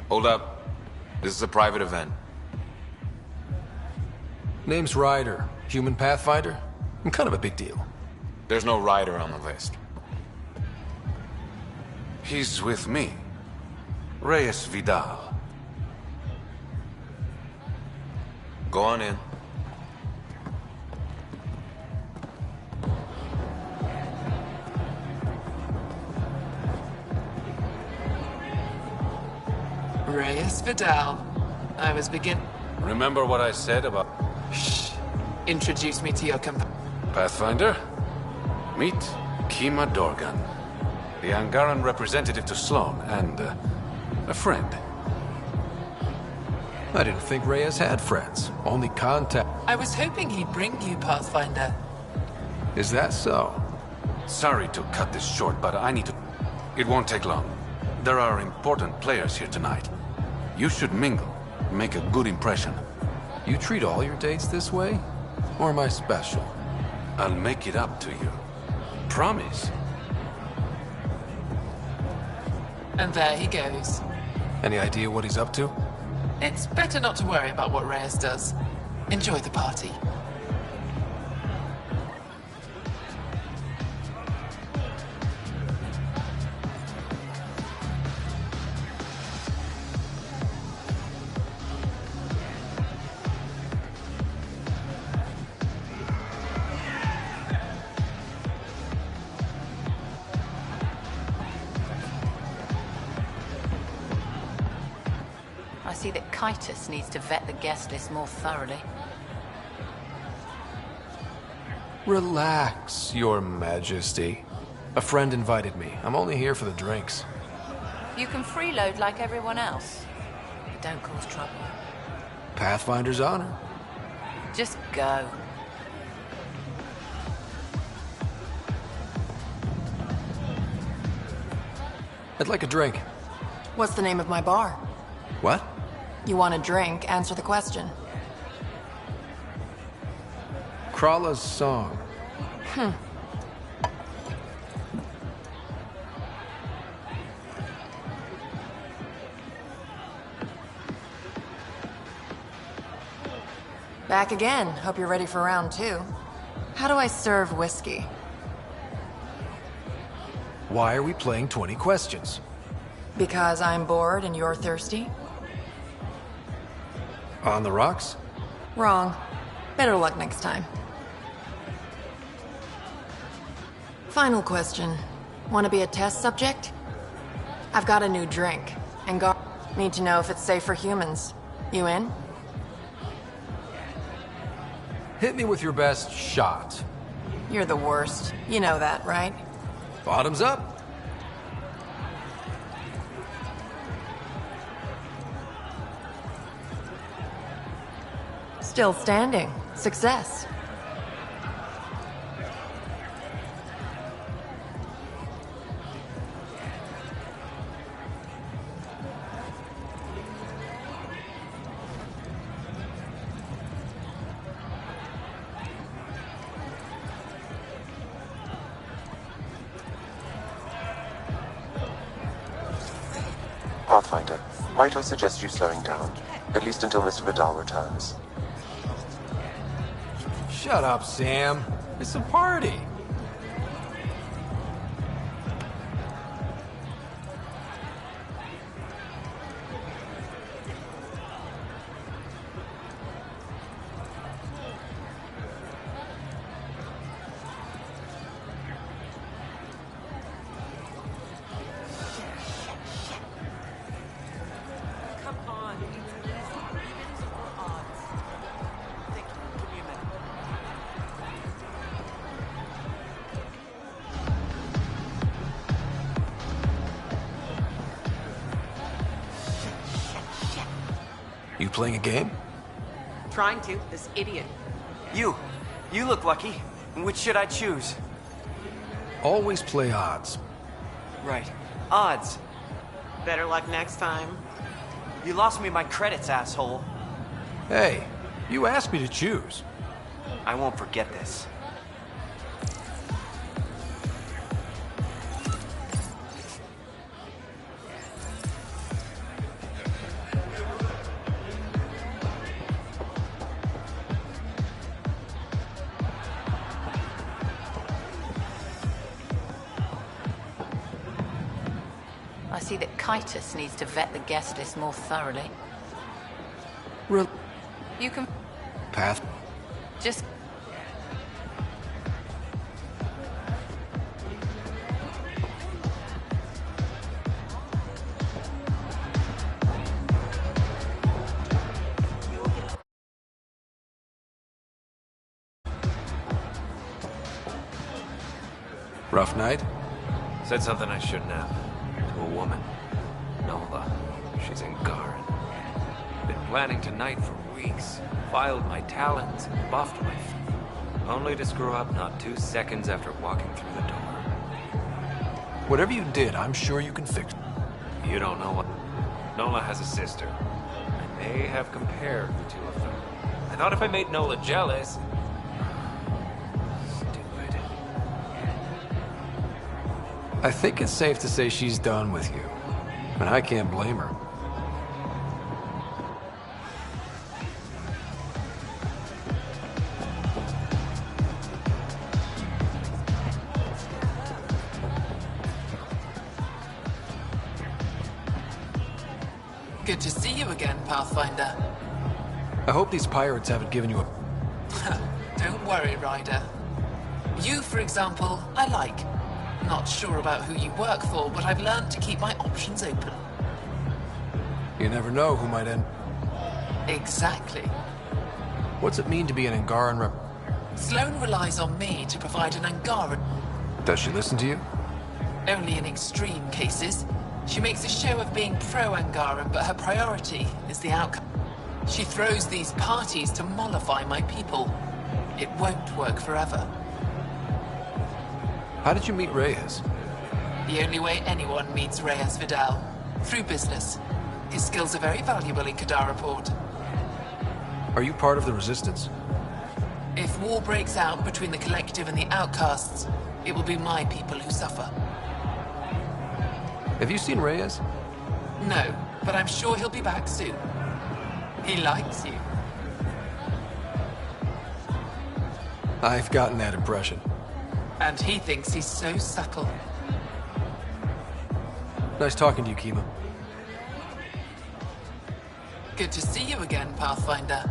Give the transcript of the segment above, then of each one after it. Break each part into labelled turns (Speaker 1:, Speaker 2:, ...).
Speaker 1: Hold up. This is a private event.
Speaker 2: Name's Ryder. Human Pathfinder. I'm kind of a big deal.
Speaker 1: There's no Ryder on the list.
Speaker 3: He's with me. Reyes Vidal.
Speaker 1: Go on in.
Speaker 4: Reyes Vidal. I was
Speaker 3: Remember what I said about
Speaker 4: Shh. Introduce me to your
Speaker 3: Pathfinder? Meet Kima Dorgan, the Angaran representative to Sloan, and a friend.
Speaker 2: I didn't think Reyes had friends. Only contact.
Speaker 4: I was hoping he'd bring you, Pathfinder.
Speaker 2: Is that so?
Speaker 3: Sorry to cut this short, but I need to... It won't take long. There are important players here tonight. You should mingle, make a good impression.
Speaker 2: You treat all your dates this way? Or am I special?
Speaker 3: I'll make it up to you. Promise.
Speaker 4: And there he goes.
Speaker 2: Any idea what he's up to?
Speaker 4: It's better not to worry about what Reyes does. Enjoy the party.
Speaker 5: I see that Kitus needs to vet the guest list more thoroughly.
Speaker 2: Relax, Your Majesty. A friend invited me. I'm only here for the drinks.
Speaker 5: You can freeload like everyone else. But don't cause trouble.
Speaker 2: Pathfinder's honor.
Speaker 5: Just go.
Speaker 2: I'd like a drink.
Speaker 6: What's the name of my bar?
Speaker 2: What?
Speaker 6: You want a drink? Answer the question.
Speaker 2: Krala's song.
Speaker 6: Back again. Hope you're ready for round two. How do I serve whiskey?
Speaker 2: Why are we playing 20 questions?
Speaker 6: Because I'm bored and you're thirsty?
Speaker 2: On the rocks?
Speaker 6: Wrong. Better luck next time. Final question. Want to be a test subject? I've got a new drink, and need to know if it's safe for humans. You in?
Speaker 2: Hit me with your best shot.
Speaker 6: You're the worst. You know that, right?
Speaker 2: Bottoms up.
Speaker 6: Still standing. Success.
Speaker 7: Pathfinder, might I suggest you slowing down? At least until Mr. Vidal returns.
Speaker 2: Shut up, Sam. It's a party. You playing a game?
Speaker 8: Trying to, this idiot. You look lucky. Which should I choose?
Speaker 2: Always play odds.
Speaker 8: Right. Odds.
Speaker 4: Better luck next time.
Speaker 8: You lost me my credits, asshole.
Speaker 2: Hey, you asked me to choose.
Speaker 8: I won't forget this.
Speaker 5: I see that Kitus needs to vet the guest list more thoroughly. You can
Speaker 2: Path?
Speaker 5: just...
Speaker 2: Rough night?
Speaker 9: Said something I shouldn't have. To a woman. Nola. She's in Garen. Been planning tonight for weeks. Filed my talons and buffed my feet. Only to screw up not 2 seconds after walking through the door.
Speaker 2: Whatever you did, I'm sure you can fix it.
Speaker 9: You don't know what... Nola has a sister. I may have compared the two of them. I thought if I made Nola jealous... Stupid.
Speaker 2: I think it's safe to say she's done with you. And I can't blame her.
Speaker 4: Good to see you again, Pathfinder.
Speaker 2: I hope these pirates haven't given you a...
Speaker 4: Don't worry, Ryder. You, for example, I like. Not sure about who you work for, but I've learned to keep my options open.
Speaker 2: You never know who might end...
Speaker 4: Exactly.
Speaker 2: What's it mean to be an Angaran rep...
Speaker 4: Sloane relies on me to provide an Angaran.
Speaker 2: Does she listen to you?
Speaker 4: Only in extreme cases. She makes a show of being pro-Angaran, but her priority is the outcome. She throws these parties to mollify my people. It won't work forever.
Speaker 2: How did you meet Reyes?
Speaker 4: The only way anyone meets Reyes Vidal. Through business. His skills are very valuable in Kadara Port.
Speaker 2: Are you part of the Resistance?
Speaker 4: If war breaks out between the Collective and the Outcasts, it will be my people who suffer.
Speaker 2: Have you seen Reyes?
Speaker 4: No, but I'm sure he'll be back soon. He likes you.
Speaker 2: I've gotten that impression.
Speaker 4: And he thinks he's so subtle.
Speaker 2: Nice talking to you, Kima.
Speaker 4: Good to see you again, Pathfinder.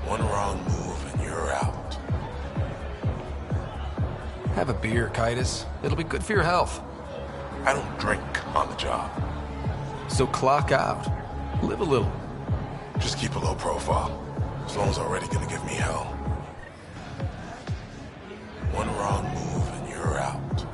Speaker 10: One wrong move and you're out.
Speaker 2: Have a beer, Kitus. It'll be good for your health.
Speaker 10: I don't drink on the job.
Speaker 2: So clock out. Live a little.
Speaker 10: Just keep a low profile. Sloane's already gonna give me hell. One wrong move and you're out.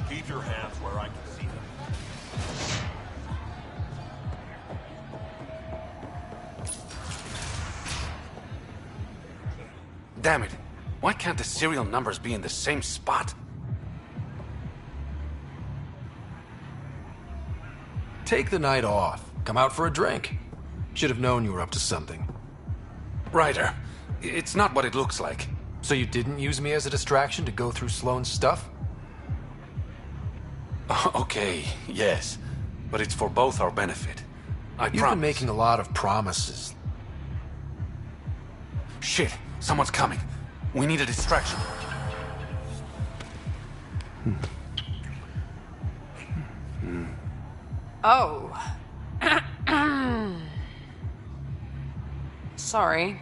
Speaker 10: Keep your hands where I can see them.
Speaker 3: Damn it. Why can't the serial numbers be in the same spot?
Speaker 2: Take the night off. Come out for a drink. Should have known you were up to something.
Speaker 3: Ryder, it's not what it looks like.
Speaker 2: So you didn't use me as a distraction to go through Sloane's stuff?
Speaker 3: Okay, yes. But it's for both our benefit. I
Speaker 2: You've
Speaker 3: promise.
Speaker 2: been making a lot of promises.
Speaker 3: Shit, someone's coming. We need a distraction.
Speaker 11: Oh. Sorry.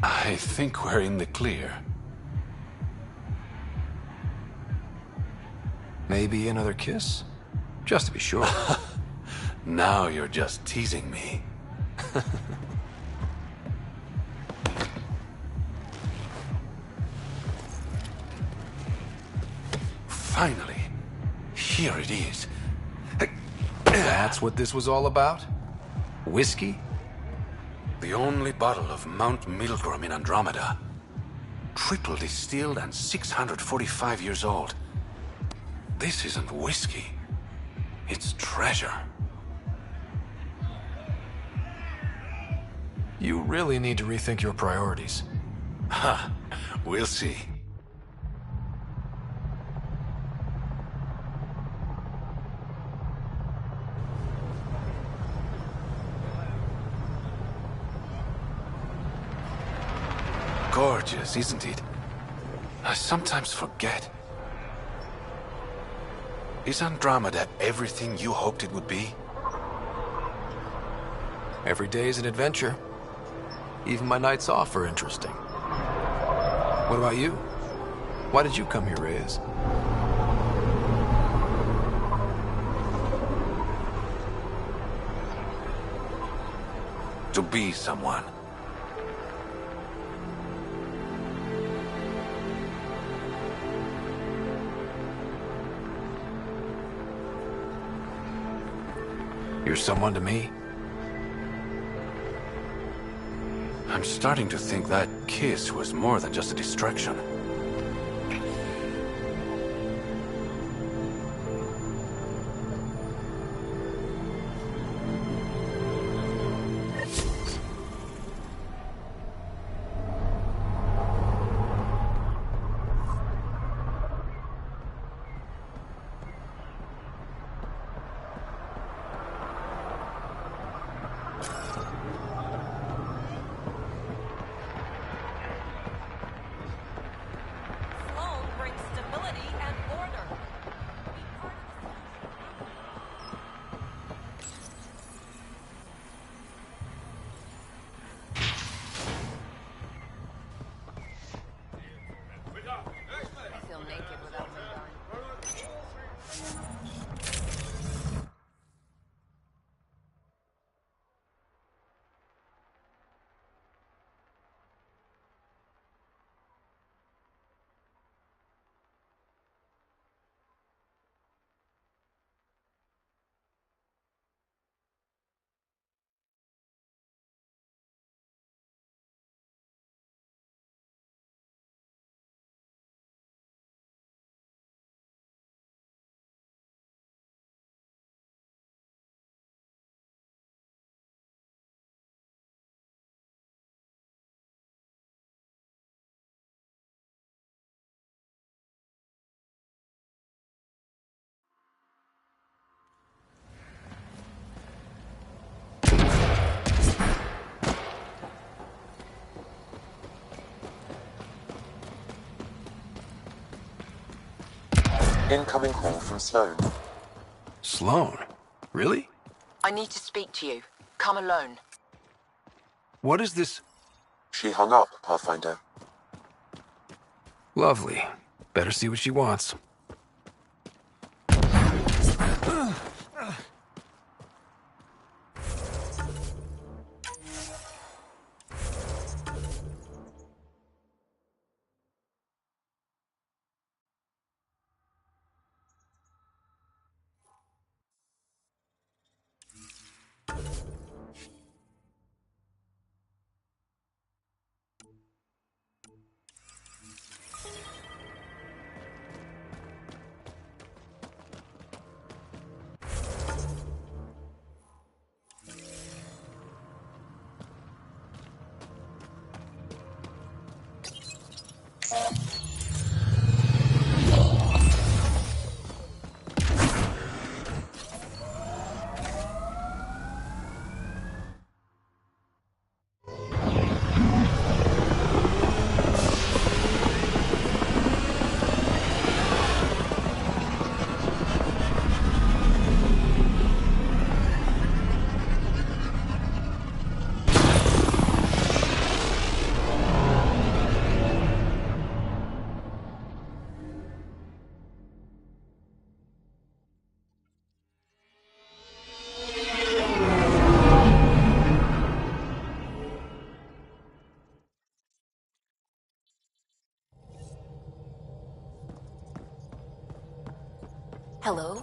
Speaker 3: I think we're in the clear.
Speaker 2: Maybe another kiss? Just to be sure.
Speaker 3: Now you're just teasing me. Finally. Here it is.
Speaker 2: That's what this was all about? Whiskey?
Speaker 3: The only bottle of Mount Milgram in Andromeda. triple distilled and 645 years old. This isn't whiskey. It's treasure.
Speaker 2: You really need to rethink your priorities.
Speaker 3: Ha! We'll see. Gorgeous, isn't it? I sometimes forget. Is Andromeda everything you hoped it would be?
Speaker 2: Every day is an adventure. Even my nights off are interesting. What about you? Why did you come here, Reyes?
Speaker 3: To be someone.
Speaker 2: You're someone to me?
Speaker 3: I'm starting to think that kiss was more than just a distraction.
Speaker 7: Incoming call from Sloan.
Speaker 2: Sloan? Really?
Speaker 11: I need to speak to you. Come alone.
Speaker 2: What is this?
Speaker 7: She hung up, Pathfinder.
Speaker 2: Lovely. Better see what she wants.
Speaker 6: Hello?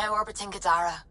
Speaker 11: now orbiting Gadara.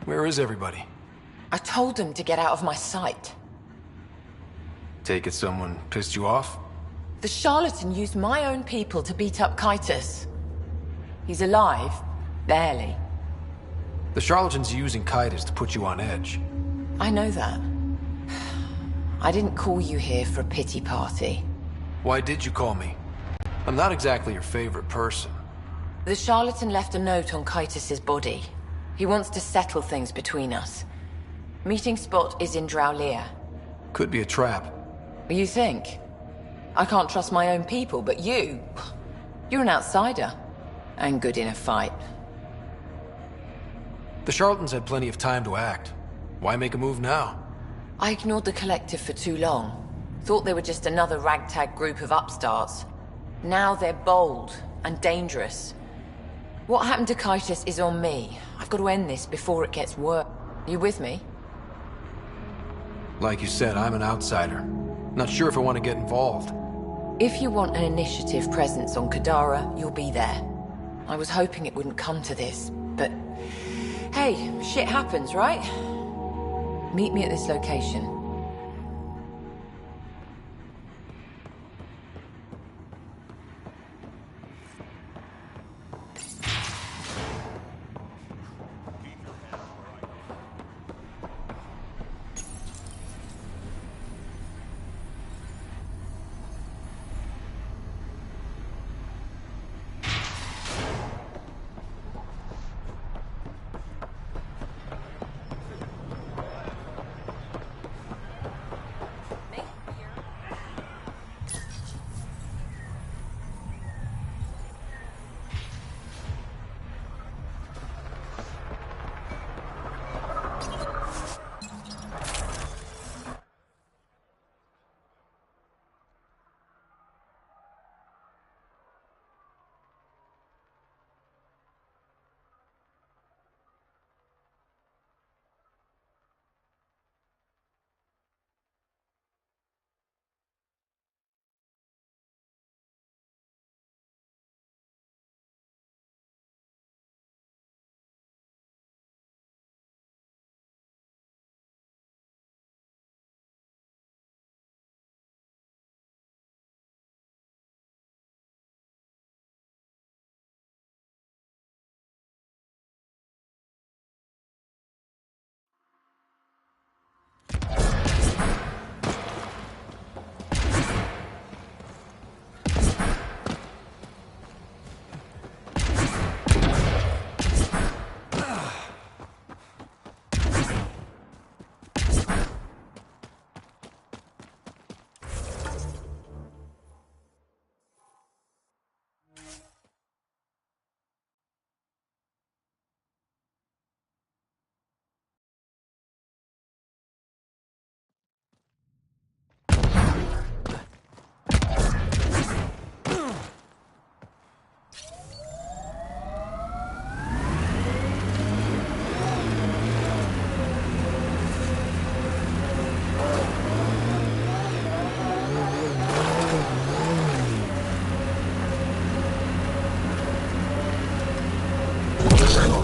Speaker 2: Where is everybody?
Speaker 6: I told them to get out of my sight.
Speaker 2: Take it someone pissed you off?
Speaker 6: The charlatan used my own people to beat up Kytus. He's alive, barely.
Speaker 2: The charlatan's using Kytus to put you on edge.
Speaker 6: I know that. I didn't call you here for a pity party.
Speaker 2: Why did you call me? I'm not exactly your favorite person.
Speaker 6: The charlatan left a note on Kytus's body. He wants to settle things between us. Meeting spot is in Drowlear.
Speaker 2: Could be a trap.
Speaker 6: You think? I can't trust my own people, but you're an outsider. And good in a fight.
Speaker 2: The charlatans had plenty of time to act. Why make a move now?
Speaker 6: I ignored the collective for too long. Thought they were just another ragtag group of upstarts. Now they're bold and dangerous. What happened to Kytus is on me. I've got to end this before it gets worse. You with me?
Speaker 2: Like you said, I'm an outsider. Not sure if I want to get involved.
Speaker 6: If you want an initiative presence on Kadara, you'll be there. I was hoping it wouldn't come to this, but... Hey, shit happens, right? Meet me at this location.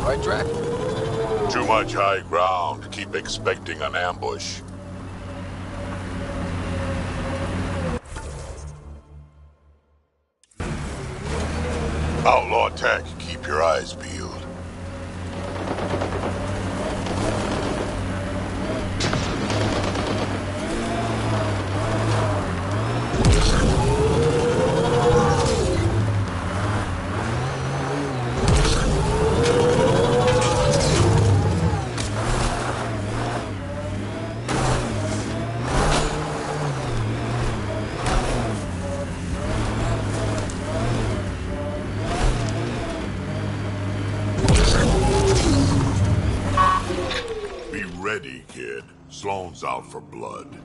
Speaker 2: Right, Drac?
Speaker 10: Too much high ground to keep expecting an ambush. Outlaw tech, keep your eyes peeled. Be ready, kid. Sloane's out for blood.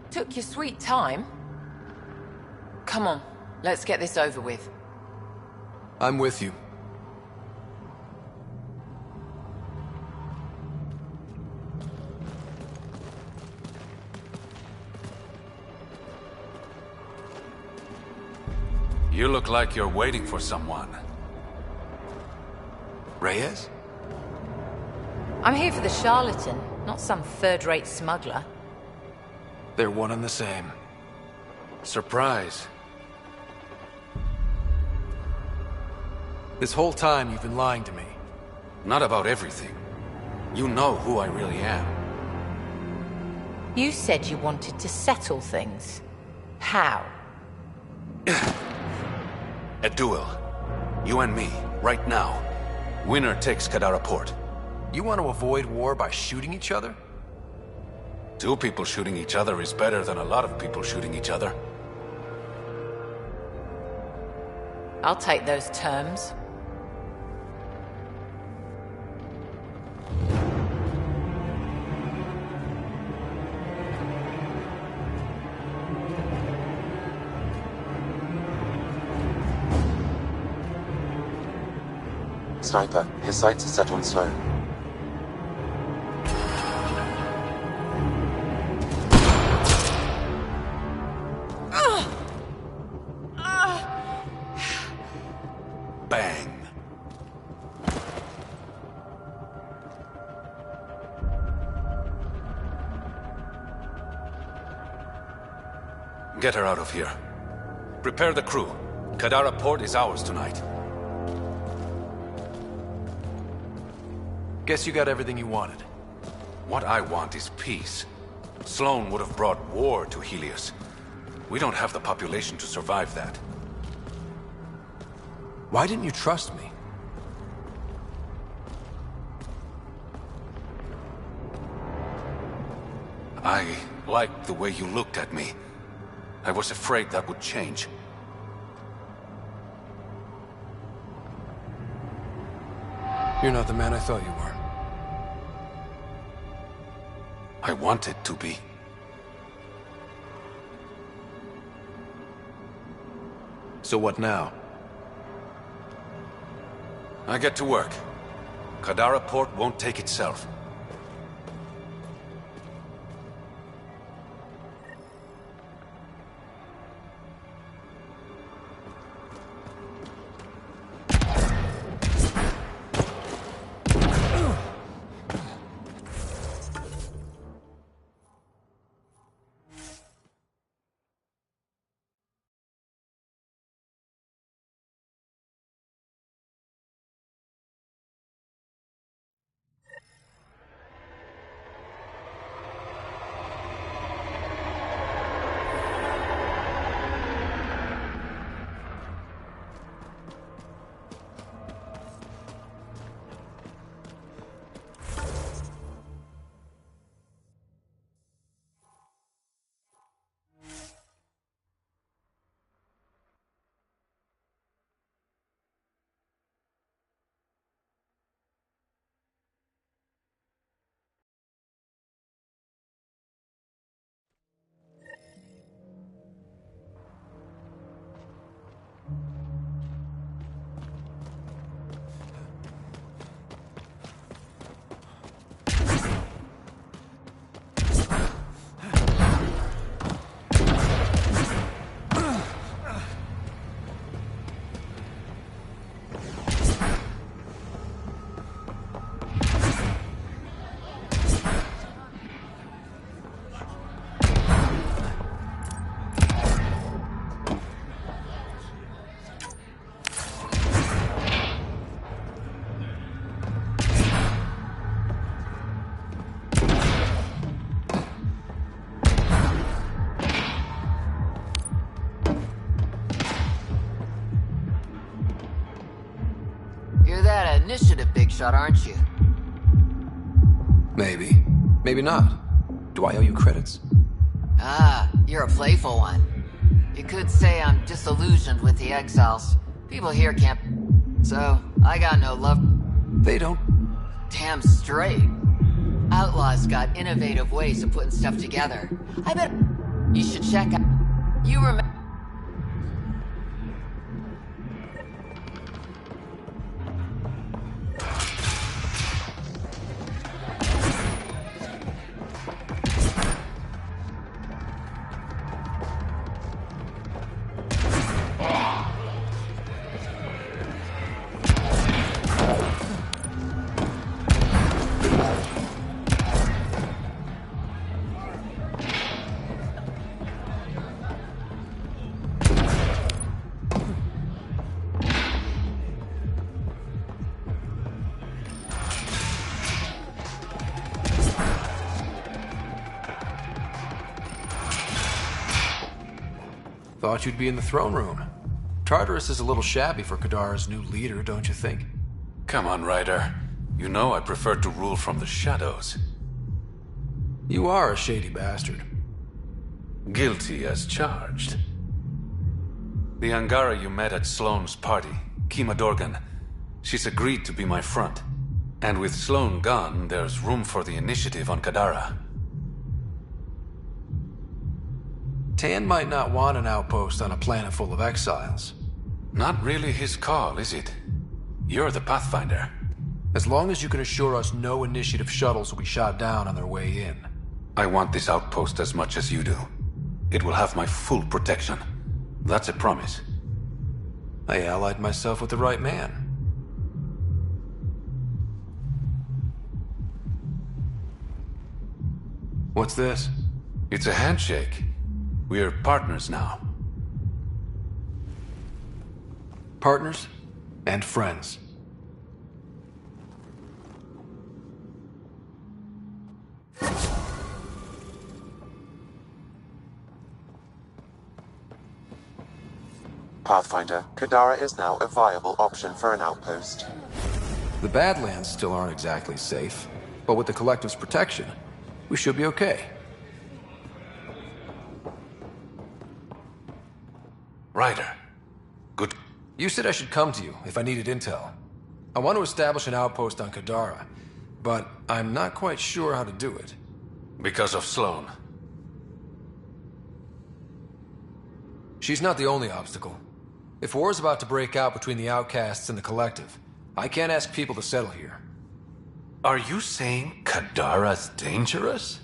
Speaker 6: Took your sweet time. Come on, let's get this over with.
Speaker 2: I'm with you.
Speaker 3: You look like you're waiting for someone.
Speaker 2: Reyes?
Speaker 5: I'm here for the charlatan, not some third-rate smuggler.
Speaker 2: They're one and the same.
Speaker 3: Surprise.
Speaker 2: This whole time you've been lying to me.
Speaker 3: Not about everything. You know who I really am.
Speaker 5: You said you wanted to settle things. How?
Speaker 3: A duel. You and me, right now. Winner takes Kadara Port.
Speaker 2: You want to avoid war by shooting each other?
Speaker 3: Two people shooting each other is better than a lot of people shooting each other.
Speaker 5: I'll take those terms.
Speaker 7: Sniper, his sights are set on Sloane.
Speaker 3: Bang. Get her out of here. Prepare the crew. Kadara Port is ours tonight.
Speaker 2: Guess you got everything you wanted.
Speaker 3: What I want is peace. Sloane would have brought war to Helios. We don't have the population to survive that.
Speaker 2: Why didn't you trust me?
Speaker 3: I liked the way you looked at me. I was afraid that would change.
Speaker 2: You're not the man I thought you were.
Speaker 3: I wanted to be.
Speaker 2: So what now?
Speaker 3: I get to work. Kadara Port won't take itself.
Speaker 12: initiative, big shot, aren't you?
Speaker 2: Maybe. Maybe not. Do I owe you credits?
Speaker 12: Ah, you're a playful one. You could say I'm disillusioned with the exiles. People here can't... So, I got no love...
Speaker 2: They don't...
Speaker 12: Damn straight. Outlaws got innovative ways of putting stuff together. I bet... You should check out... You remember...
Speaker 2: Thought you'd be in the throne room. Tartarus is a little shabby for Kadara's new leader, don't you think?
Speaker 3: Come on, Ryder. You know I prefer to rule from the shadows.
Speaker 2: You are a shady bastard.
Speaker 3: Guilty as charged. The Angara you met at Sloane's party, Kima Dorgan, she's agreed to be my front. And with Sloane gone, there's room for the initiative on Kadara.
Speaker 2: Tan might not want an outpost on a planet full of exiles.
Speaker 3: Not really his call, is it? You're the Pathfinder.
Speaker 2: As long as you can assure us no initiative shuttles will be shot down on their way in.
Speaker 3: I want this outpost as much as you do. It will have my full protection. That's a promise.
Speaker 2: I allied myself with the right man. What's this?
Speaker 3: It's a handshake. We're partners now.
Speaker 2: Partners and friends.
Speaker 7: Pathfinder, Kadara is now a viable option for an outpost.
Speaker 2: The Badlands still aren't exactly safe, but with the Collective's protection, we should be okay.
Speaker 3: Ryder. Good.
Speaker 2: You said I should come to you if I needed intel. I want to establish an outpost on Kadara, but I'm not quite sure how to do it.
Speaker 3: Because of Sloane.
Speaker 2: She's not the only obstacle. If war's about to break out between the outcasts and the Collective, I can't ask people to settle here.
Speaker 3: Are you saying Kadara's dangerous?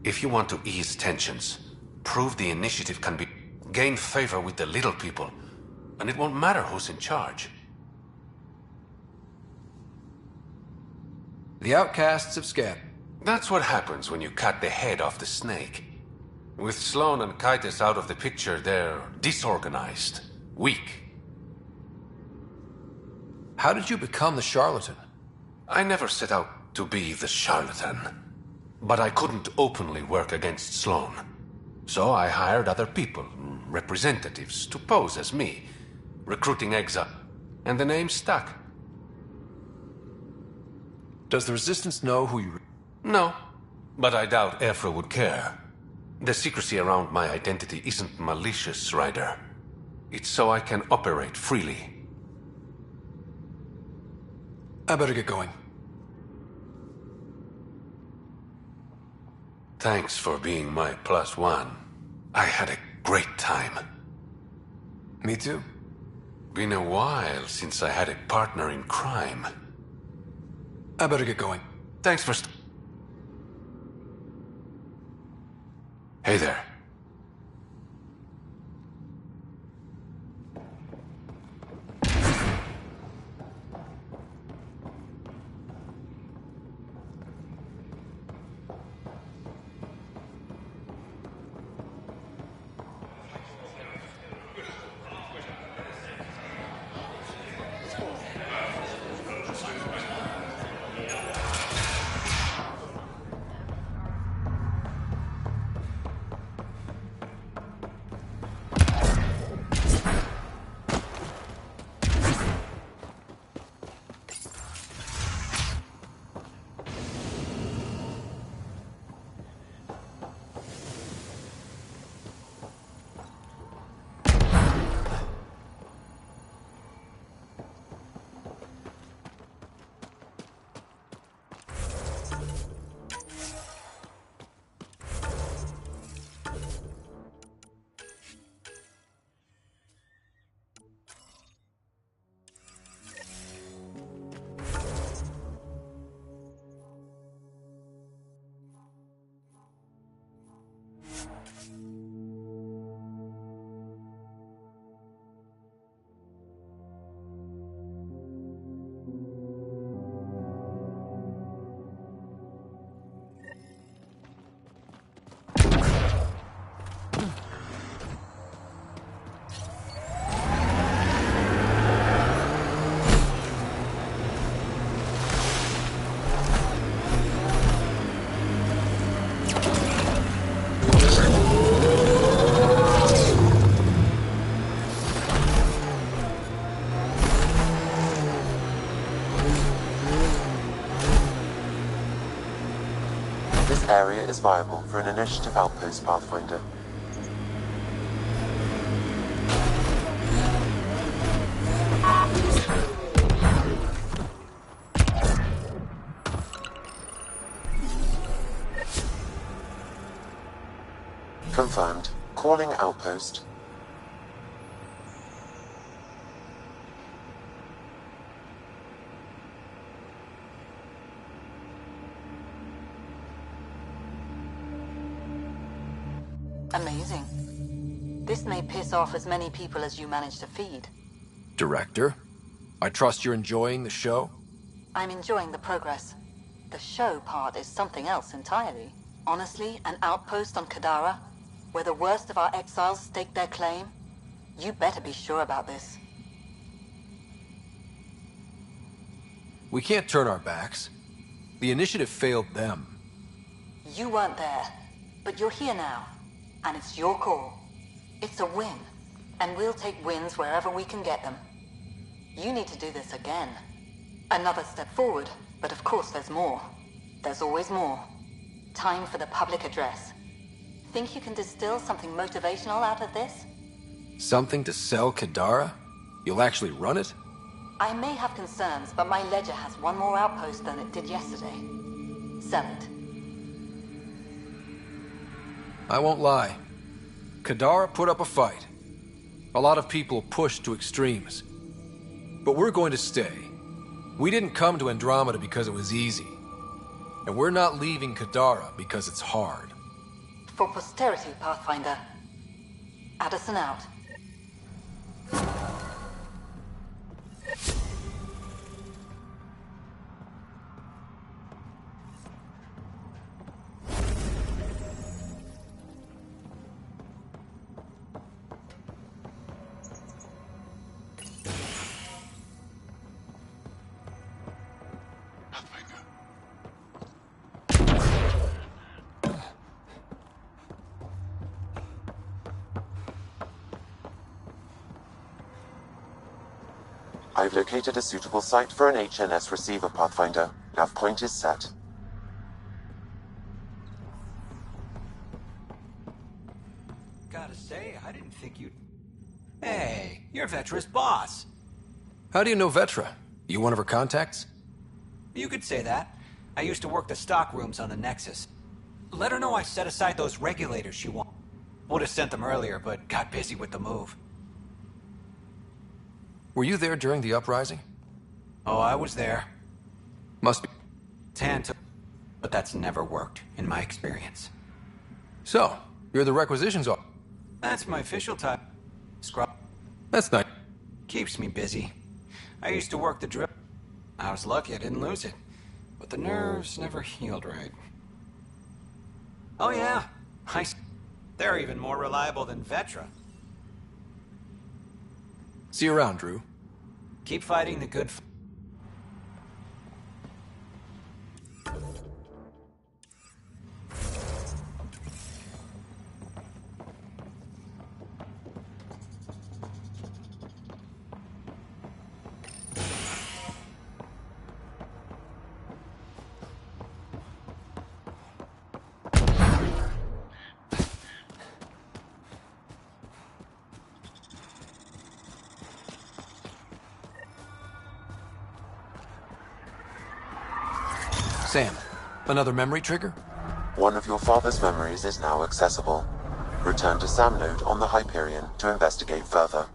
Speaker 3: If you want to ease tensions, prove the initiative can be... gain favor with the little people, and it won't matter who's in charge.
Speaker 2: The outcasts have scattered.
Speaker 3: That's what happens when you cut the head off the snake. With Sloane and Kaitis out of the picture, they're disorganized, weak.
Speaker 2: How did you become the charlatan?
Speaker 3: I never set out to be the charlatan, but I couldn't openly work against Sloane. So I hired other people, representatives, to pose as me, recruiting exile, and the name stuck.
Speaker 2: Does the Resistance know who you...
Speaker 3: No, but I doubt Evfra would care. The secrecy around my identity isn't malicious, Ryder. It's so I can operate freely.
Speaker 2: I better get going.
Speaker 3: Thanks for being my +1. I had a great time.
Speaker 2: Me too.
Speaker 3: Been a while since I had a partner in crime.
Speaker 2: I better get going.
Speaker 3: Thanks for... Hey there.
Speaker 7: Area is viable for an initiative outpost, Pathfinder. Confirmed. Calling outpost.
Speaker 11: Amazing. This may piss off as many people as you manage to feed.
Speaker 2: Director, I trust you're enjoying the show?
Speaker 11: I'm enjoying the progress. The show part is something else entirely. Honestly, an outpost on Kadara, where the worst of our exiles stake their claim? You better be sure about this.
Speaker 2: We can't turn our backs. The initiative failed them.
Speaker 11: You weren't there, but you're here now. And it's your call. It's a win. And we'll take wins wherever we can get them. You need to do this again. Another step forward, but of course there's more. There's always more. Time for the public address. Think you can distill something motivational out of this?
Speaker 2: Something to sell Kadara? You'll actually run it?
Speaker 11: I may have concerns, but my ledger has one more outpost than it did yesterday. Sell it.
Speaker 2: I won't lie. Kadara put up a fight. A lot of people pushed to extremes. But we're going to stay. We didn't come to Andromeda because it was easy. And we're not leaving Kadara because it's hard.
Speaker 11: For posterity, Pathfinder. Addison out.
Speaker 7: I've located a suitable site for an HNS receiver, Pathfinder. Nav point is set.
Speaker 13: Gotta say, I didn't think you'd... Hey, you're Vetra's boss.
Speaker 2: How do you know Vetra? You one of her contacts?
Speaker 13: You could say that. I used to work the stock rooms on the Nexus. Let her know I set aside those regulators she wants. Would have sent them earlier, but got busy with the move.
Speaker 2: Were you there during the uprising?
Speaker 13: Oh, I was there.
Speaker 2: Must be.
Speaker 13: But that's never worked, in my experience.
Speaker 2: So, you're the requisitions officer.
Speaker 13: That's my official title. Scrub.
Speaker 2: That's nice.
Speaker 13: Keeps me busy. I used to work the drill. I was lucky I didn't lose it. But the nerves never healed right. Oh yeah, they're even more reliable than Vetra.
Speaker 2: See you around, Drew.
Speaker 13: Keep fighting the good
Speaker 2: Sam, another memory trigger?
Speaker 7: One of your father's memories is now accessible. Return to Sam Node on the Hyperion to investigate further.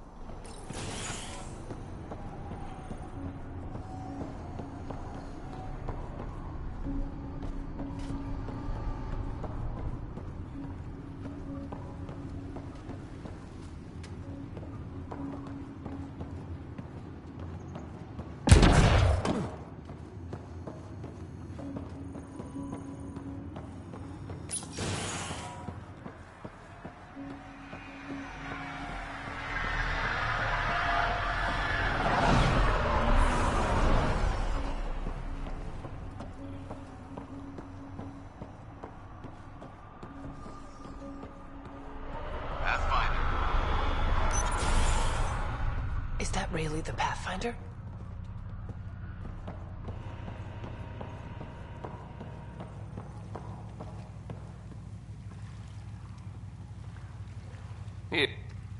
Speaker 4: Is that really the Pathfinder?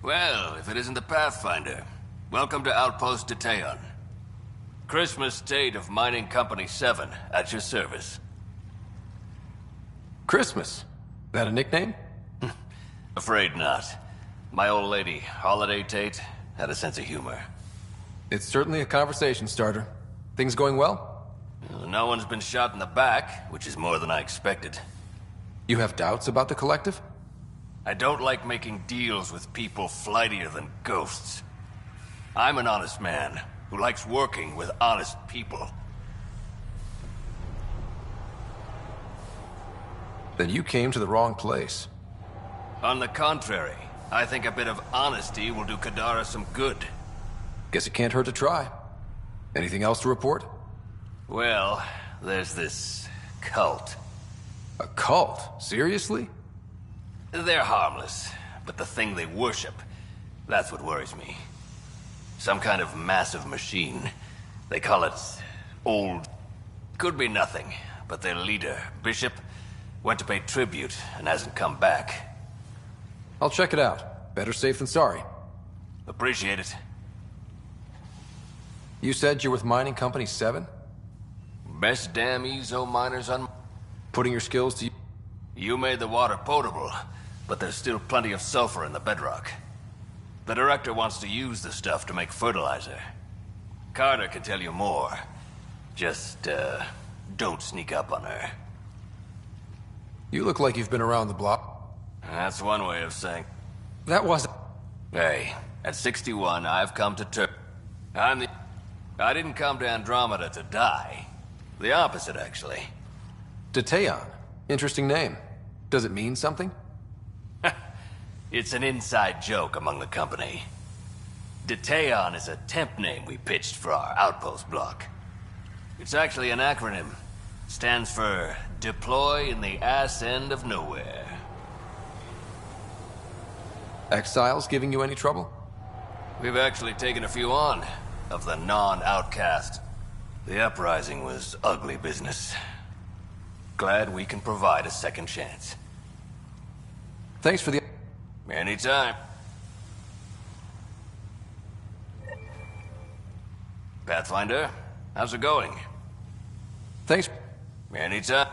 Speaker 14: Well, if it isn't the Pathfinder. Welcome to Outpost Detaeon. Christmas State of Mining Company 7, at your service.
Speaker 2: Christmas? That a nickname?
Speaker 14: Afraid not. My old lady, Holiday Tate, had a sense of humor.
Speaker 2: It's certainly a conversation starter. Things going well?
Speaker 14: No one's been shot in the back, which is more than I expected.
Speaker 2: You have doubts about the Collective?
Speaker 14: I don't like making deals with people flightier than ghosts. I'm an honest man who likes working with honest people.
Speaker 2: Then you came to the wrong place.
Speaker 14: On the contrary, I think a bit of honesty will do Kadara some good.
Speaker 2: Guess it can't hurt to try. Anything else to report?
Speaker 14: Well, there's this cult.
Speaker 2: A cult? Seriously?
Speaker 14: They're harmless, but the thing they worship, that's what worries me. Some kind of massive machine. They call it Old... Could be nothing, but their leader, Bishop, went to pay tribute and hasn't come back.
Speaker 2: I'll check it out. Better safe than sorry.
Speaker 14: Appreciate it.
Speaker 2: You said you're with Mining Company 7?
Speaker 14: Best damn Ezo miners on...
Speaker 2: Putting your skills to...
Speaker 14: You made the water potable, but there's still plenty of sulfur in the bedrock. The director wants to use the stuff to make fertilizer. Carter can tell you more. Just, don't sneak up on her.
Speaker 2: You look like you've been around the block.
Speaker 14: That's one way of saying...
Speaker 2: That wasn't...
Speaker 14: Hey, at 61, I've come to I didn't come to Andromeda to die. The opposite, actually.
Speaker 2: Detaeon. Interesting name. Does it mean something?
Speaker 14: It's an inside joke among the company. Detaeon is a temp name we pitched for our outpost block. It's actually an acronym. Stands for Deploy in the Ass End of Nowhere.
Speaker 2: Exiles giving you any trouble?
Speaker 14: We've actually taken a few on, of the non-outcast. The uprising was ugly business. Glad we can provide a second chance.
Speaker 2: Thanks for the...
Speaker 14: Anytime. Pathfinder, how's it going?
Speaker 2: Thanks.
Speaker 14: Anytime.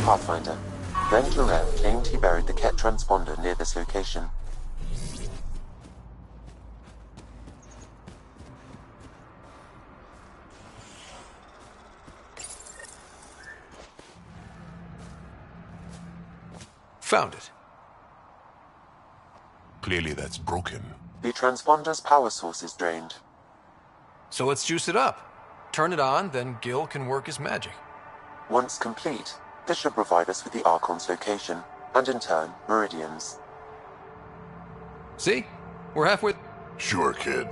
Speaker 7: Pathfinder. Then Kirev claimed he buried the Ket transponder near this location.
Speaker 2: Found it.
Speaker 10: Clearly that's broken.
Speaker 7: The transponder's power source is drained.
Speaker 2: So let's juice it up. Turn it on, then Gil can work his magic.
Speaker 7: Once complete, this should provide us with the Archon's location, and in turn, Meridian's.
Speaker 2: See? We're halfway...
Speaker 10: Sure, kid.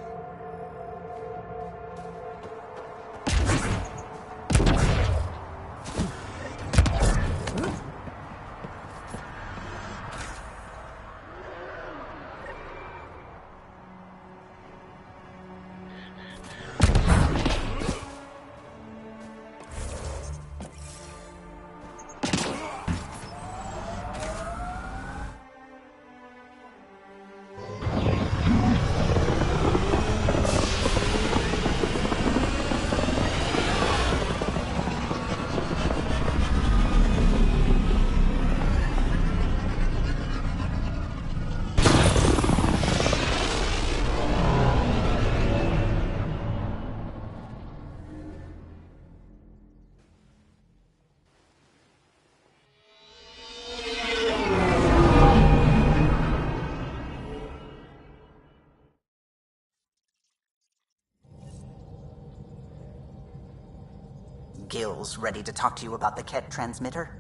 Speaker 15: Gil's ready to talk to you about the Ket transmitter?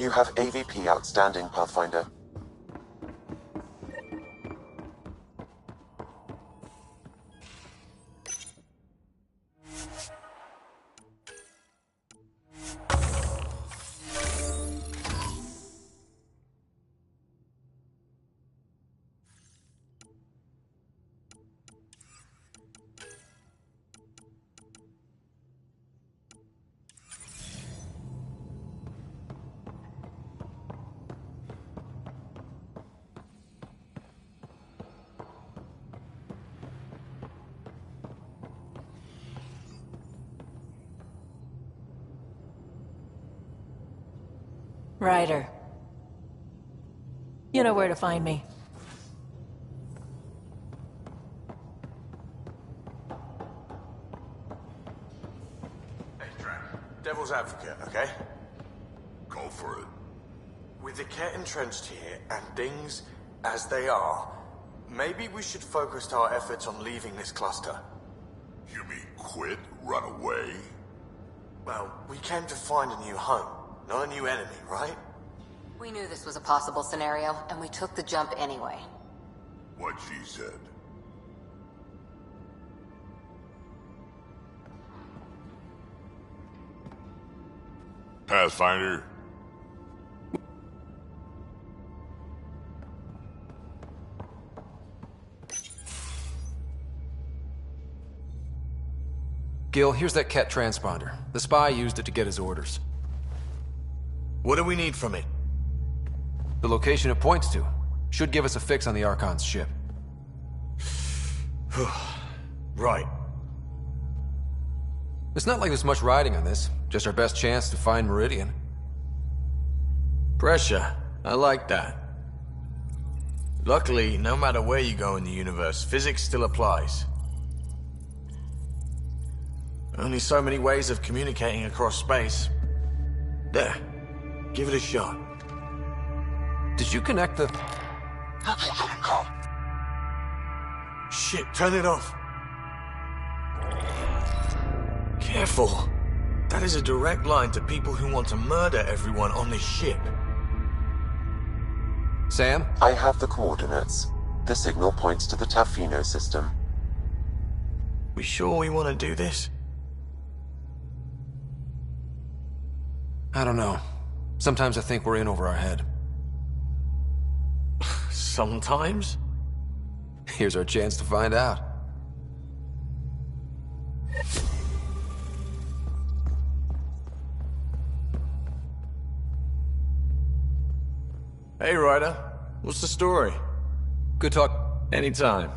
Speaker 7: You have AVP outstanding, Pathfinder.
Speaker 16: Ryder. You know where to find me.
Speaker 17: Hey, Drax. Devil's advocate, okay?
Speaker 10: Go for it.
Speaker 17: With the Ket entrenched here, and things as they are, maybe we should focus our efforts on leaving this cluster.
Speaker 10: You mean quit? Run away?
Speaker 17: Well, we came to find a new home. Not a new enemy, right?
Speaker 6: We knew this was a possible scenario, and we took the jump anyway.
Speaker 10: What she said. Pathfinder?
Speaker 2: Gil, here's that Ket transponder. The spy used it to get his orders.
Speaker 17: What do we need from it?
Speaker 2: The location it points to. Should give us a fix on the Archon's ship.
Speaker 17: Right.
Speaker 2: It's not like there's much riding on this. Just our best chance to find Meridian.
Speaker 17: Pressure. I like that. Luckily, no matter where you go in the universe, physics still applies. Only so many ways of communicating across space. There. Give it a shot.
Speaker 2: Did you connect the...
Speaker 17: Shit, turn it off. Careful. That is a direct line to people who want to murder everyone on this ship.
Speaker 2: Sam?
Speaker 7: I have the coordinates. The signal points to the Tafino system.
Speaker 17: We sure we want to do this?
Speaker 2: I don't know. Sometimes I think we're in over our head.
Speaker 17: Sometimes?
Speaker 2: Here's our chance to find out.
Speaker 17: Hey, Ryder. What's the story?
Speaker 2: Good talk.
Speaker 17: Anytime.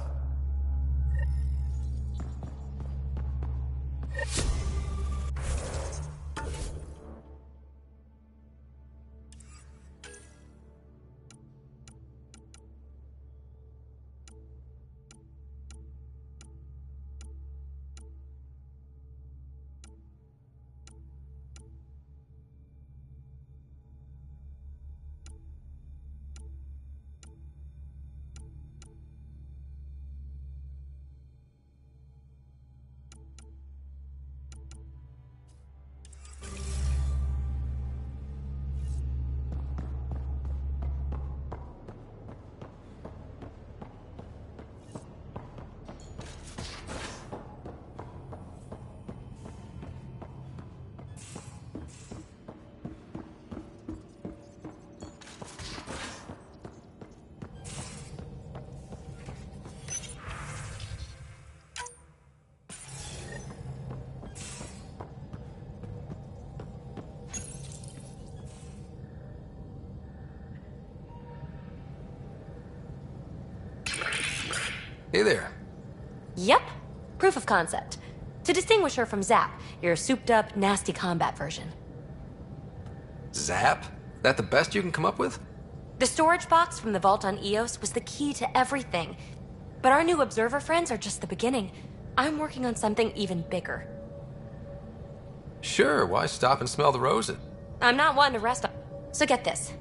Speaker 2: Hey there.
Speaker 18: Yep. Proof of concept. To distinguish her from Zap, your souped-up, nasty combat version.
Speaker 2: Zap? That the best you can come up with?
Speaker 18: The storage box from the vault on Eos was the key to everything. But our new Observer friends are just the beginning. I'm working on something even bigger.
Speaker 2: Sure, why stop and smell the roses?
Speaker 18: I'm not one to rest on. So get this.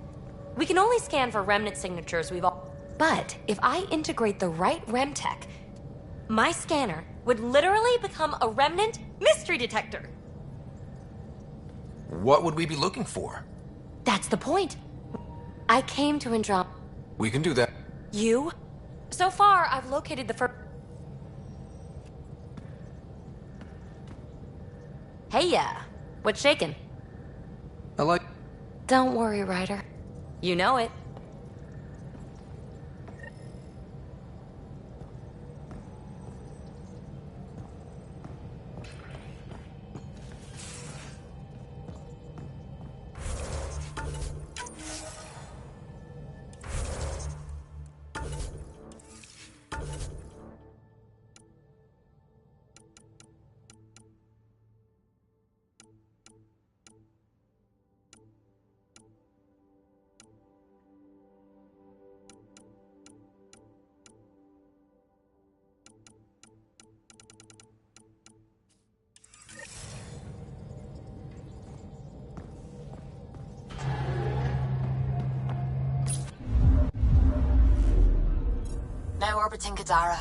Speaker 18: We can only scan for remnant signatures we've all... But if I integrate the right remtech, my scanner would literally become a remnant mystery detector.
Speaker 2: What would we be looking for?
Speaker 18: That's the point. I came to Andromeda.
Speaker 2: We can do that.
Speaker 18: You? So far, I've located the first... Hey, what's shaking?
Speaker 2: I like...
Speaker 18: Don't worry, Ryder. You know it.
Speaker 11: Now orbiting Kadara.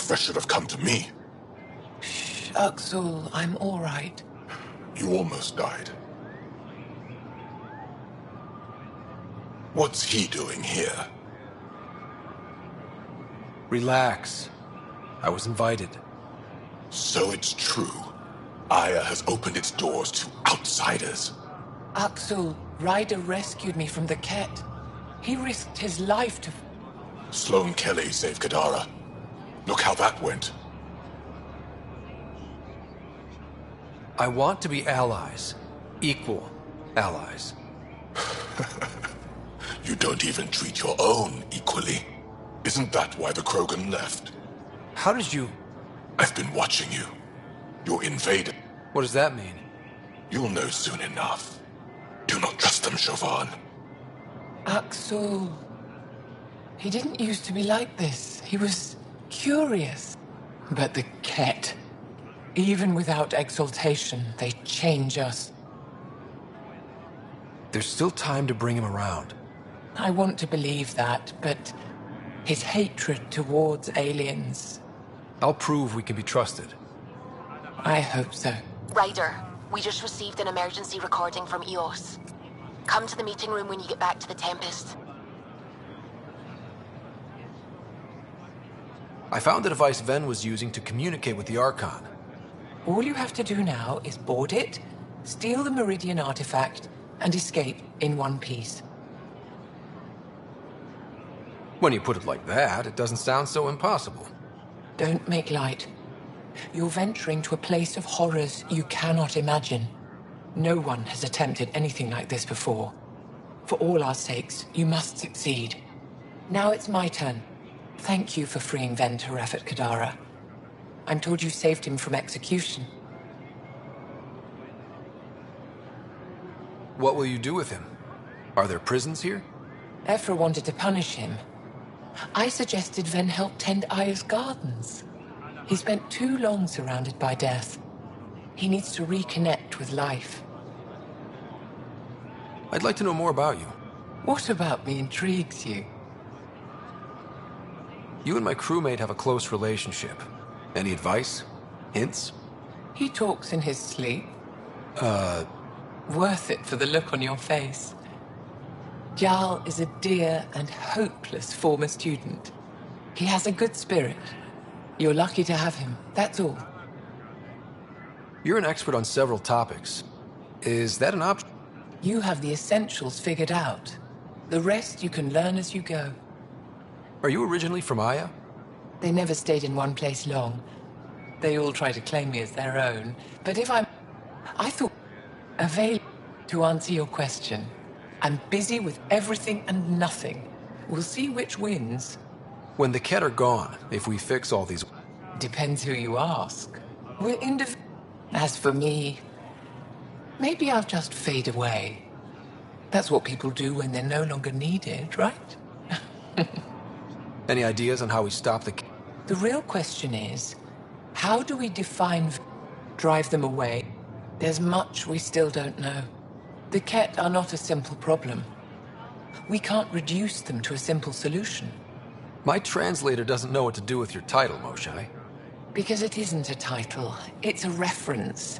Speaker 10: Nefesh should have come to me.
Speaker 4: Uxul, I'm all right.
Speaker 10: You almost died. What's he doing here?
Speaker 2: Relax. I was invited.
Speaker 10: So it's true. Aya has opened its doors to outsiders.
Speaker 4: Uxul, Ryder rescued me from the Ket. He risked his life to...
Speaker 10: Sloane Kelly saved Kadara. Look how that went.
Speaker 2: I want to be allies. Equal allies.
Speaker 10: You don't even treat your own equally. Isn't that why the Krogan left?
Speaker 2: How did you...
Speaker 10: I've been watching you. You're invaded.
Speaker 2: What does that mean?
Speaker 10: You'll know soon enough. Do not trust them, Chauvin.
Speaker 4: Uxul. He didn't used to be like this. He was curious. But the Ket, even without exaltation, they change us.
Speaker 2: There's still time to bring him around.
Speaker 4: I want to believe that, but his hatred towards aliens...
Speaker 2: I'll prove we can be trusted.
Speaker 4: I hope so.
Speaker 19: Ryder, we just received an emergency recording from EOS. Come to the meeting room when you get back to the Tempest.
Speaker 2: I found the device Ven was using to communicate with the Archon.
Speaker 4: All you have to do now is board it, steal the Meridian artifact, and escape in one piece.
Speaker 2: When you put it like that, it doesn't sound so impossible.
Speaker 4: Don't make light. You're venturing to a place of horrors you cannot imagine. No one has attempted anything like this before. For all our sakes, you must succeed. Now it's my turn. Thank you for freeing Ven Teref Kadara. I'm told you saved him from execution.
Speaker 2: What will you do with him? Are there prisons here?
Speaker 4: Ephra wanted to punish him. I suggested Ven help tend Aya's gardens. He spent too long surrounded by death. He needs to reconnect with life.
Speaker 2: I'd like to know more about you.
Speaker 4: What about me intrigues you?
Speaker 2: You and my crewmate have a close relationship. Any advice? Hints?
Speaker 4: He talks in his sleep. Worth it for the look on your face. Jarl is a dear and hopeless former student. He has a good spirit. You're lucky to have him, that's all.
Speaker 2: You're an expert on several topics. Is that an option?
Speaker 4: You have the essentials figured out. The rest you can learn as you go.
Speaker 2: Are you originally from Aya?
Speaker 4: They never stayed in one place long. They all try to claim me as their own. But if I thought... available to answer your question. I'm busy with everything and nothing. We'll see which wins.
Speaker 2: When the Ket are gone, if we fix all these...
Speaker 4: Depends who you ask. We're As for me, maybe I'll just fade away. That's what people do when they're no longer needed, right?
Speaker 2: Any ideas on how we stop the Ket?
Speaker 4: The real question is, how do we define... drive them away? There's much we still don't know. The Ket are not a simple problem. We can't reduce them to a simple solution.
Speaker 2: My translator doesn't know what to do with your title, Moshae.
Speaker 4: Because it isn't a title, it's a reference.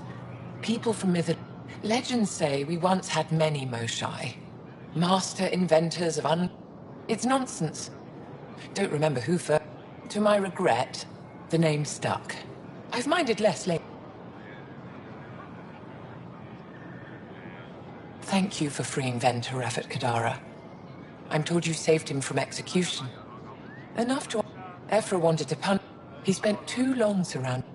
Speaker 4: People from legends say we once had many Moshae. Master inventors of It's nonsense. Don't remember who first. To my regret, the name stuck. I've minded less lately. Thank you for freeing Ven Teref Kadara. I'm told you saved him from execution. Enough to... Ephra wanted to punish... He spent too long surrounded...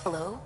Speaker 19: Hello?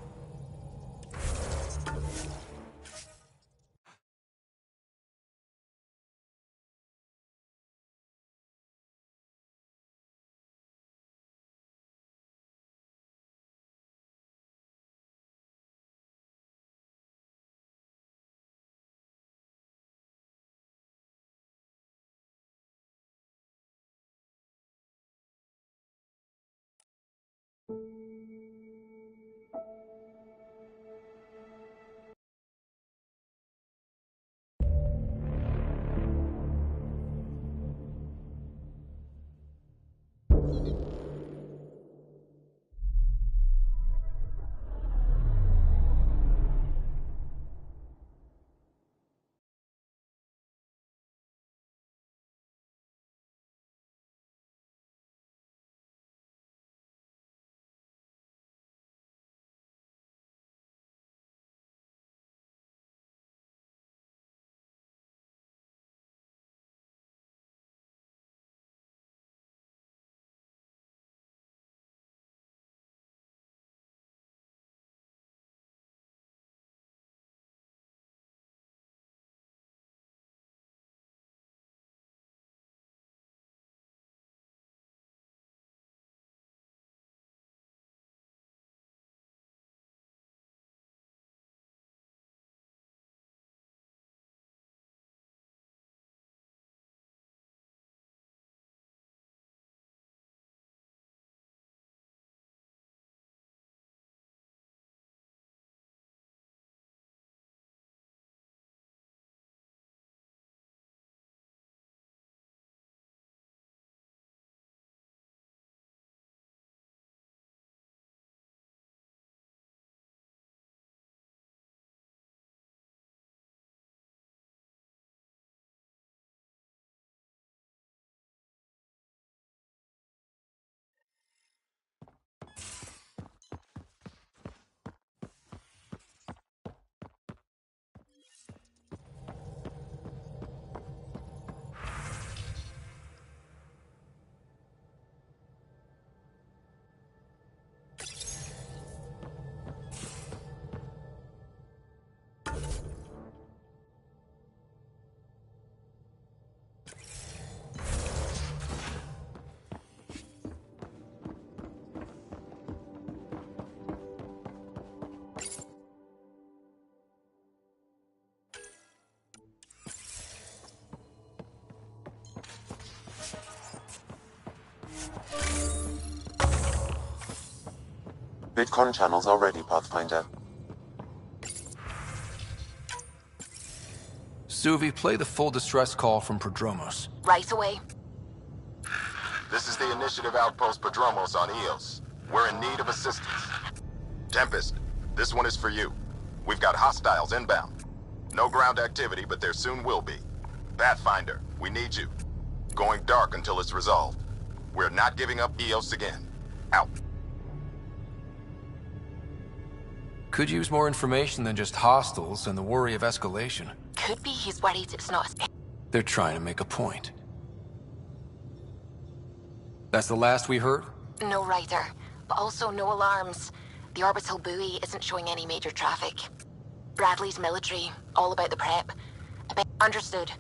Speaker 7: VidCon channels are ready, Pathfinder.
Speaker 2: Suvi, play the full distress call from Prodromos.
Speaker 19: Right away.
Speaker 20: This is the Initiative Outpost Prodromos on Eos. We're in need of assistance. Tempest, this one is for you. We've got hostiles inbound. No ground activity, but there soon will be. Pathfinder, we need you. Going dark until it's resolved. We're not giving up Eos again. Out.
Speaker 2: Could use more information than just hostiles and the worry of escalation.
Speaker 19: Could be he's worried it's not.
Speaker 2: They're trying to make a point. That's the last we heard?
Speaker 19: No rider, but also no alarms. The orbital buoy isn't showing any major traffic. Bradley's military, all about the prep. Understood.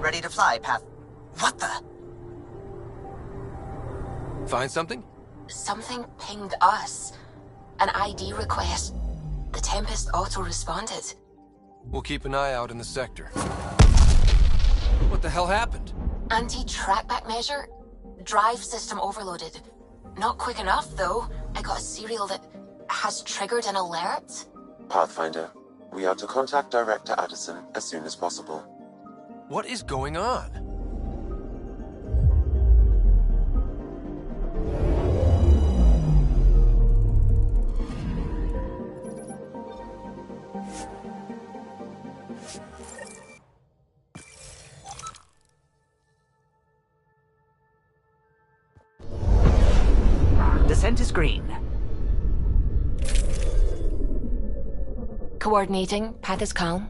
Speaker 15: ready to fly, Path. What the?
Speaker 2: Find something?
Speaker 19: Something pinged us. An ID request. The Tempest auto-responded.
Speaker 2: We'll keep an eye out in the sector. What the hell happened?
Speaker 19: Anti-trackback measure? Drive system overloaded. Not quick enough, though. I got a serial that has triggered an alert.
Speaker 7: Pathfinder, we are to contact Director Addison as soon as possible.
Speaker 2: What is going on?
Speaker 15: Descent is green.
Speaker 19: Coordinating. Path is calm.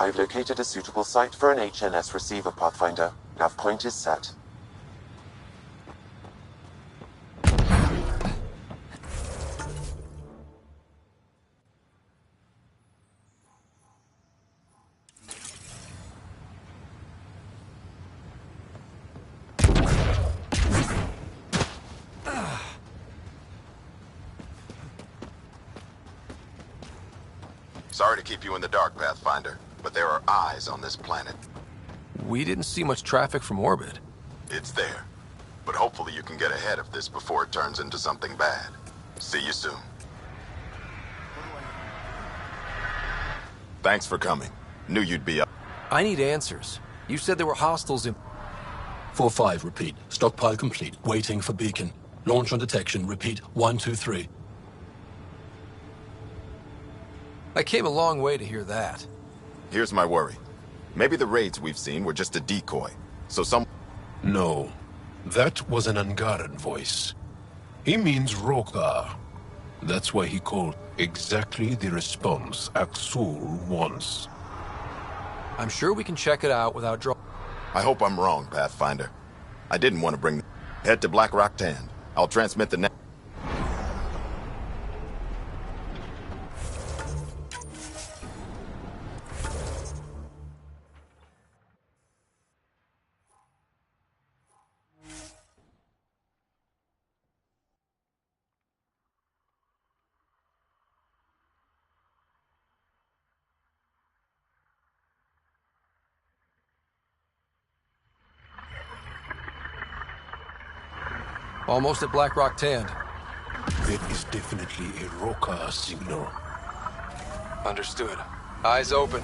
Speaker 7: I've located a suitable site for an HNS receiver, Pathfinder. Nav point is set.
Speaker 20: Sorry to keep you in the dark, Pathfinder, but there are eyes on this planet.
Speaker 2: We didn't see much traffic from orbit.
Speaker 20: It's there. But hopefully you can get ahead of this before it turns into something bad. See you soon. Thanks for coming. Knew you'd be up.
Speaker 2: I need answers. You said there were hostiles in...
Speaker 21: 4-5, repeat. Stockpile complete. Waiting for beacon. Launch on detection. Repeat. 1-2-3.
Speaker 2: I came a long way to hear that.
Speaker 20: Here's my worry. Maybe the raids we've seen were just a decoy. So
Speaker 21: No. That was an Angaran voice. He means Rokar. That's why he called exactly the response Axul wants.
Speaker 2: I'm sure we can check it out without draw...
Speaker 20: I hope I'm wrong, Pathfinder. I didn't want to bring... Head to Black Rock Tand. I'll transmit the...
Speaker 2: Almost at Black Rock Tand.
Speaker 21: It is definitely a Rokar signal.
Speaker 2: Understood. Eyes open.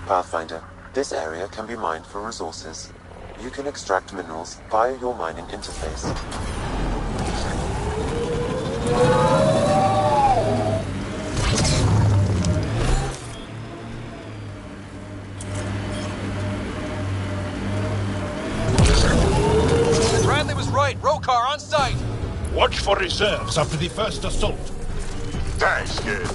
Speaker 7: Pathfinder, this area can be mined for resources. You can extract minerals via your mining interface.
Speaker 2: Bradley was right. Rokar on site.
Speaker 21: Watch for reserves after the first assault.
Speaker 20: Thanks, kid.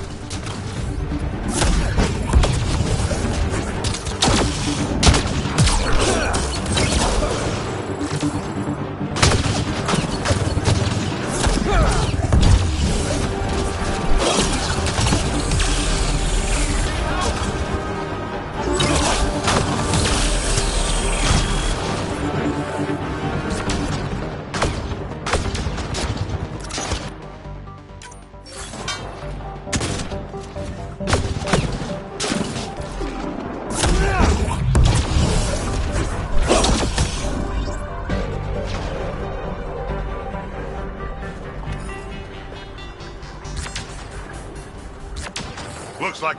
Speaker 10: Looks like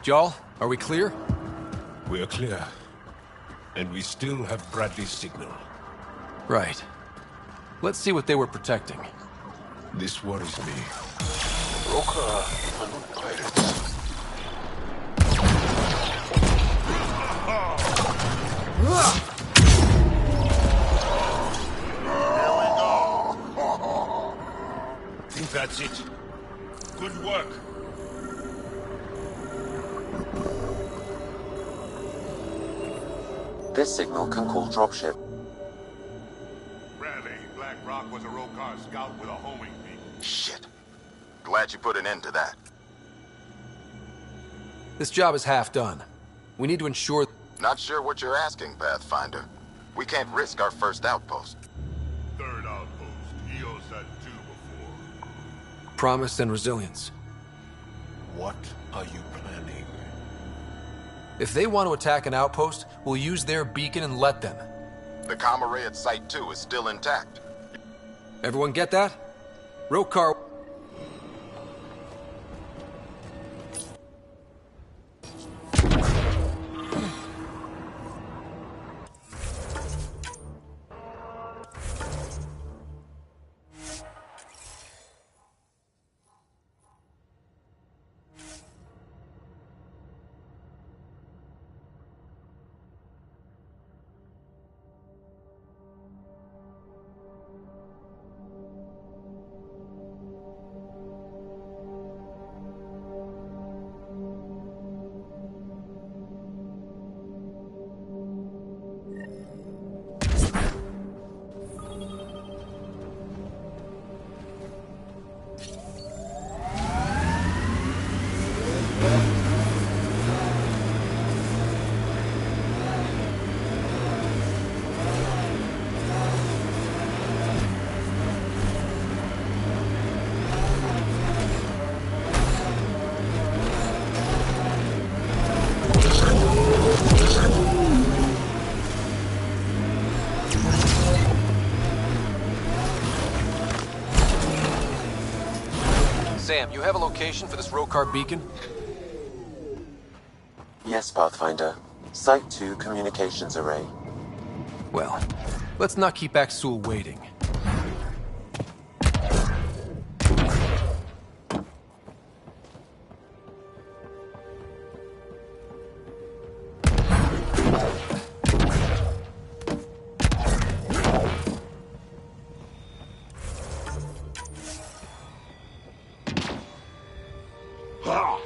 Speaker 2: Y'all, are we clear?
Speaker 21: We are clear. And we still have Bradley's signal.
Speaker 2: Right. Let's see what they were protecting.
Speaker 21: This worries me.
Speaker 10: Roka and pirates. There we go. Think that's it. Good work.
Speaker 7: This signal can call dropship.
Speaker 10: Bradley, Black Rock was a Rokar scout with a homing beacon.
Speaker 20: Shit. Glad you put an end to that.
Speaker 2: This job is half done. We need to ensure...
Speaker 20: Not sure what you're asking, Pathfinder. We can't risk our first outpost.
Speaker 10: Third outpost. EOS had 2 before.
Speaker 2: promise and resilience.
Speaker 21: What are you planning?
Speaker 2: If they want to attack an outpost, we'll use their beacon and let them.
Speaker 20: The comm array at Site 2 is still intact.
Speaker 2: Everyone get that? Rokar... Sam, you have a location for this Rokar beacon?
Speaker 7: Yes, Pathfinder. Site 2 communications array.
Speaker 2: Well, let's not keep Axul waiting.
Speaker 10: Ha!